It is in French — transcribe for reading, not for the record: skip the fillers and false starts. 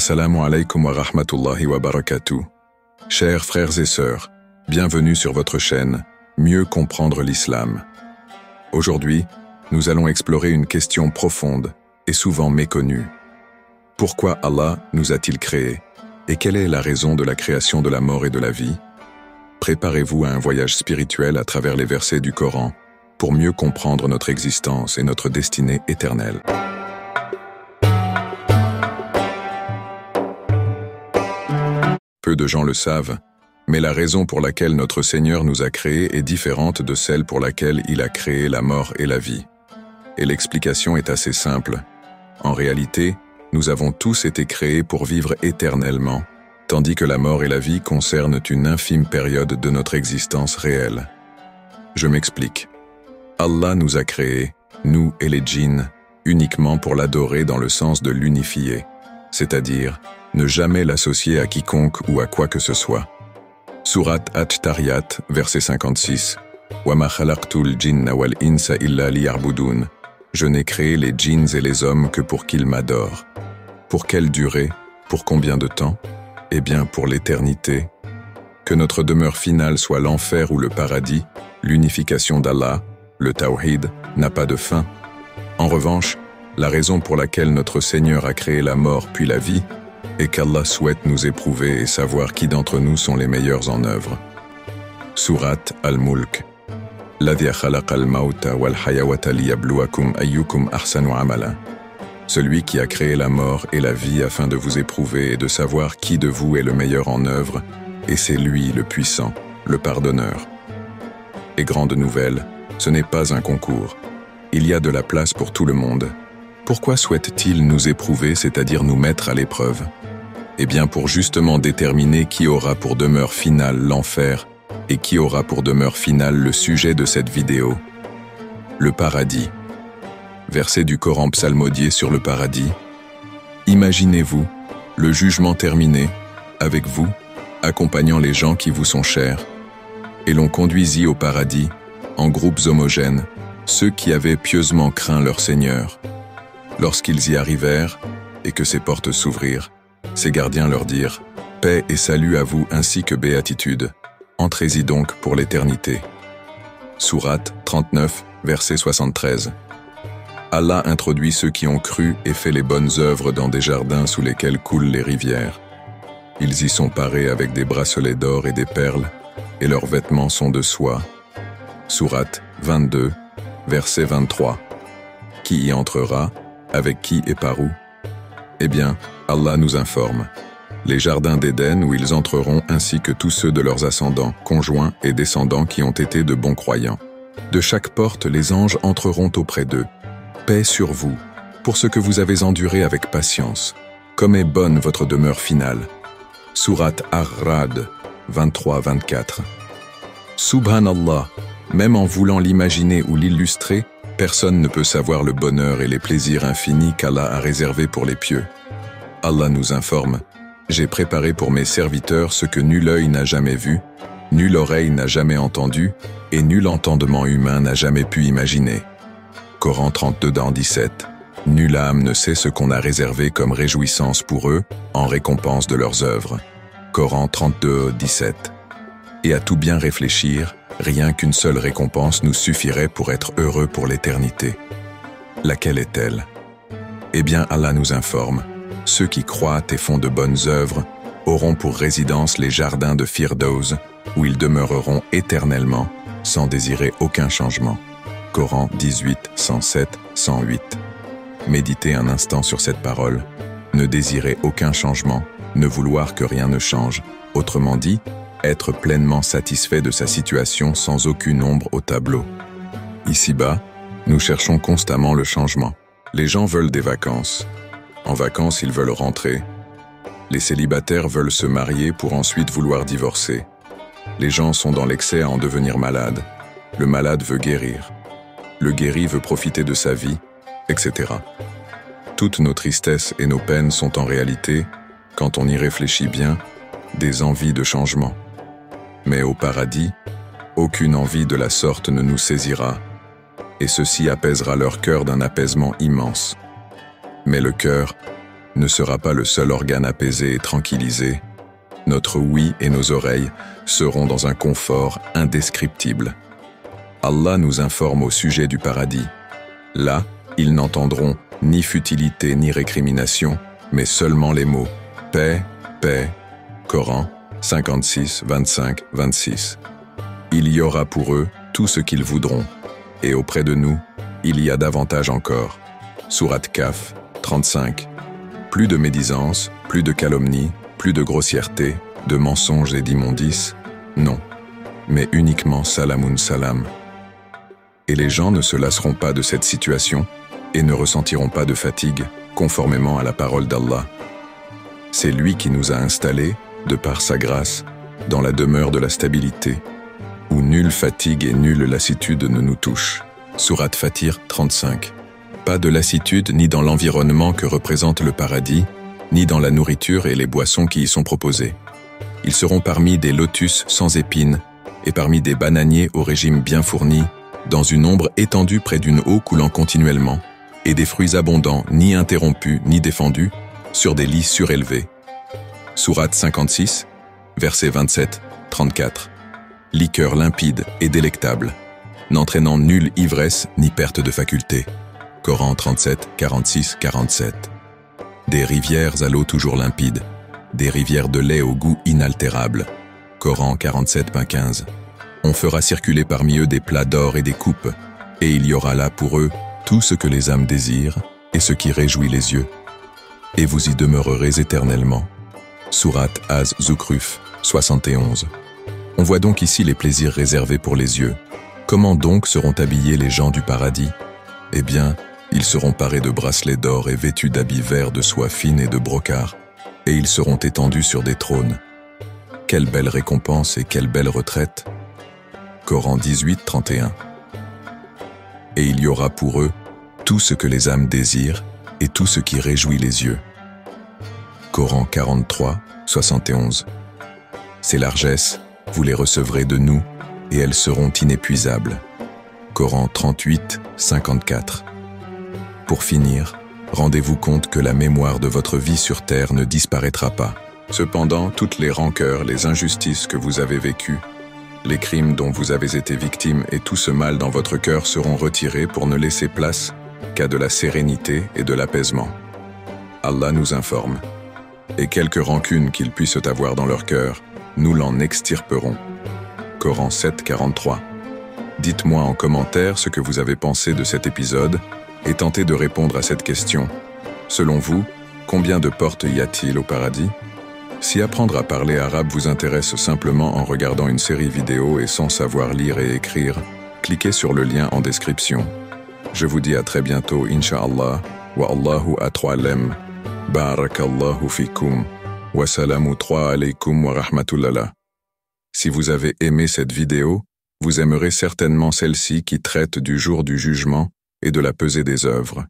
Assalamu alaikum wa rahmatullahi wa barakatuh. Chers frères et sœurs, bienvenue sur votre chaîne Mieux comprendre l'islam. Aujourd'hui, nous allons explorer une question profonde et souvent méconnue. Pourquoi Allah nous a-t-il créés? Et quelle est la raison de la création de la mort et de la vie? Préparez-vous à un voyage spirituel à travers les versets du Coran pour mieux comprendre notre existence et notre destinée éternelle. Peu de gens le savent, mais la raison pour laquelle notre Seigneur nous a créés est différente de celle pour laquelle il a créé la mort et la vie. Et l'explication est assez simple. En réalité, nous avons tous été créés pour vivre éternellement, tandis que la mort et la vie concernent une infime période de notre existence réelle. Je m'explique. Allah nous a créés, nous et les djinns, uniquement pour l'adorer dans le sens de l'unifier, c'est-à-dire ne jamais l'associer à quiconque ou à quoi que ce soit. Sourate At-Tariyat, verset 56. Wa ma khalaqtul jinna wal insa illa liya'budun. Je n'ai créé les djinns et les hommes que pour qu'ils m'adorent. Pour quelle durée? Pour combien de temps? Eh bien, pour l'éternité. Que notre demeure finale soit l'enfer ou le paradis, l'unification d'Allah, le tawhid, n'a pas de fin. En revanche, la raison pour laquelle notre Seigneur a créé la mort puis la vie est qu'Allah souhaite nous éprouver et savoir qui d'entre nous sont les meilleurs en œuvre. Sourate Al-Mulk. Ladhi khalaqa al-mauta wal hayawata liyabluwakum ayyukum ahsanu amala. Celui qui a créé la mort et la vie afin de vous éprouver et de savoir qui de vous est le meilleur en œuvre, et c'est lui le puissant, le pardonneur. Et grande nouvelle, ce n'est pas un concours. Il y a de la place pour tout le monde. Pourquoi souhaite-t-il nous éprouver, c'est-à-dire nous mettre à l'épreuve? Eh bien pour justement déterminer qui aura pour demeure finale l'enfer et qui aura pour demeure finale le sujet de cette vidéo. Le paradis. Verset du Coran psalmodié sur le paradis. Imaginez-vous, le jugement terminé, avec vous, accompagnant les gens qui vous sont chers, et l'on conduisit au paradis, en groupes homogènes, ceux qui avaient pieusement craint leur Seigneur. Lorsqu'ils y arrivèrent, et que ces portes s'ouvrirent, ces gardiens leur dirent « Paix et salut à vous ainsi que béatitude, entrez-y donc pour l'éternité. » Sourate 39, verset 73. Allah introduit ceux qui ont cru et fait les bonnes œuvres dans des jardins sous lesquels coulent les rivières. Ils y sont parés avec des bracelets d'or et des perles, et leurs vêtements sont de soie. Sourate 22, verset 23. Qui y entrera? Avec qui et par où? Eh bien, Allah nous informe. Les jardins d'Éden où ils entreront ainsi que tous ceux de leurs ascendants, conjoints et descendants qui ont été de bons croyants. De chaque porte, les anges entreront auprès d'eux. Paix sur vous, pour ce que vous avez enduré avec patience, comme est bonne votre demeure finale. Sourate Ar-Ra'd 23-24. Subhanallah, même en voulant l'imaginer ou l'illustrer, personne ne peut savoir le bonheur et les plaisirs infinis qu'Allah a réservés pour les pieux. Allah nous informe, « J'ai préparé pour mes serviteurs ce que nul œil n'a jamais vu, nulle oreille n'a jamais entendu, et nul entendement humain n'a jamais pu imaginer. » Coran 32-17. Nulle âme ne sait ce qu'on a réservé comme réjouissance pour eux, en récompense de leurs œuvres. Coran 32-17. Et à tout bien réfléchir, rien qu'une seule récompense nous suffirait pour être heureux pour l'éternité. Laquelle est-elle? Eh bien, Allah nous informe, ceux qui croient et font de bonnes œuvres auront pour résidence les jardins de Firdaus, où ils demeureront éternellement, sans désirer aucun changement. Coran 18, 107, 108. Méditez un instant sur cette parole. Ne désirez aucun changement, ne vouloir que rien ne change. Autrement dit, être pleinement satisfait de sa situation sans aucune ombre au tableau. Ici-bas, nous cherchons constamment le changement. Les gens veulent des vacances. En vacances, ils veulent rentrer. Les célibataires veulent se marier pour ensuite vouloir divorcer. Les gens sont dans l'excès à en devenir malades. Le malade veut guérir. Le guéri veut profiter de sa vie, etc. Toutes nos tristesses et nos peines sont en réalité, quand on y réfléchit bien, des envies de changement. Mais au paradis, aucune envie de la sorte ne nous saisira, et ceci apaisera leur cœur d'un apaisement immense. Mais le cœur, ne sera pas le seul organe apaisé et tranquillisé. Notre ouïe et nos oreilles seront dans un confort indescriptible. Allah nous informe au sujet du paradis. Là, ils n'entendront ni futilité ni récrimination, mais seulement les mots « paix, paix ». Coran 56, 25, 26. Il y aura pour eux tout ce qu'ils voudront, et auprès de nous, il y a davantage encore. Sourate Kaf 35. Plus de médisance, plus de calomnie, plus de grossièreté, de mensonges et d'immondices, non, mais uniquement salamun salam. Et les gens ne se lasseront pas de cette situation et ne ressentiront pas de fatigue, conformément à la parole d'Allah. C'est lui qui nous a installés, de par sa grâce, dans la demeure de la stabilité, où nulle fatigue et nulle lassitude ne nous touchent. Sourate Fatir 35. Pas de lassitude ni dans l'environnement que représente le paradis, ni dans la nourriture et les boissons qui y sont proposées. Ils seront parmi des lotus sans épines et parmi des bananiers au régime bien fourni, dans une ombre étendue près d'une eau coulant continuellement, et des fruits abondants, ni interrompus ni défendus, sur des lits surélevés. Sourate 56, versets 27-34. Liqueur limpide et délectable, n'entraînant nulle ivresse ni perte de faculté. Coran 37, 46, 47. Des rivières à l'eau toujours limpide, des rivières de lait au goût inaltérable. Coran 47, 15. On fera circuler parmi eux des plats d'or et des coupes, et il y aura là pour eux tout ce que les âmes désirent et ce qui réjouit les yeux. Et vous y demeurerez éternellement. Sourate Az-Zukhruf 71. On voit donc ici les plaisirs réservés pour les yeux. Comment donc seront habillés les gens du paradis? Eh bien, ils seront parés de bracelets d'or et vêtus d'habits verts de soie fine et de brocart, et ils seront étendus sur des trônes. Quelle belle récompense et quelle belle retraite! Coran 18, 31. Et il y aura pour eux tout ce que les âmes désirent et tout ce qui réjouit les yeux. Coran 43, 71. Ces largesses, vous les recevrez de nous, et elles seront inépuisables. Coran 38, 54. Pour finir, rendez-vous compte que la mémoire de votre vie sur terre ne disparaîtra pas. Cependant, toutes les rancœurs, les injustices que vous avez vécues, les crimes dont vous avez été victime et tout ce mal dans votre cœur seront retirés pour ne laisser place qu'à de la sérénité et de l'apaisement. Allah nous informe. Et quelque rancune qu'ils puissent avoir dans leur cœur, nous l'en extirperons. Coran 7, 43. Dites-moi en commentaire ce que vous avez pensé de cet épisode et tentez de répondre à cette question. Selon vous, combien de portes y a-t-il au paradis? Si apprendre à parler arabe vous intéresse simplement en regardant une série vidéo et sans savoir lire et écrire, cliquez sur le lien en description. Je vous dis à très bientôt, Inch'Allah, wa Allahu a'lam. Barakallahu fikum. Wassalamu alaykum wa rahmatullah. Si vous avez aimé cette vidéo, vous aimerez certainement celle-ci qui traite du jour du jugement et de la pesée des œuvres.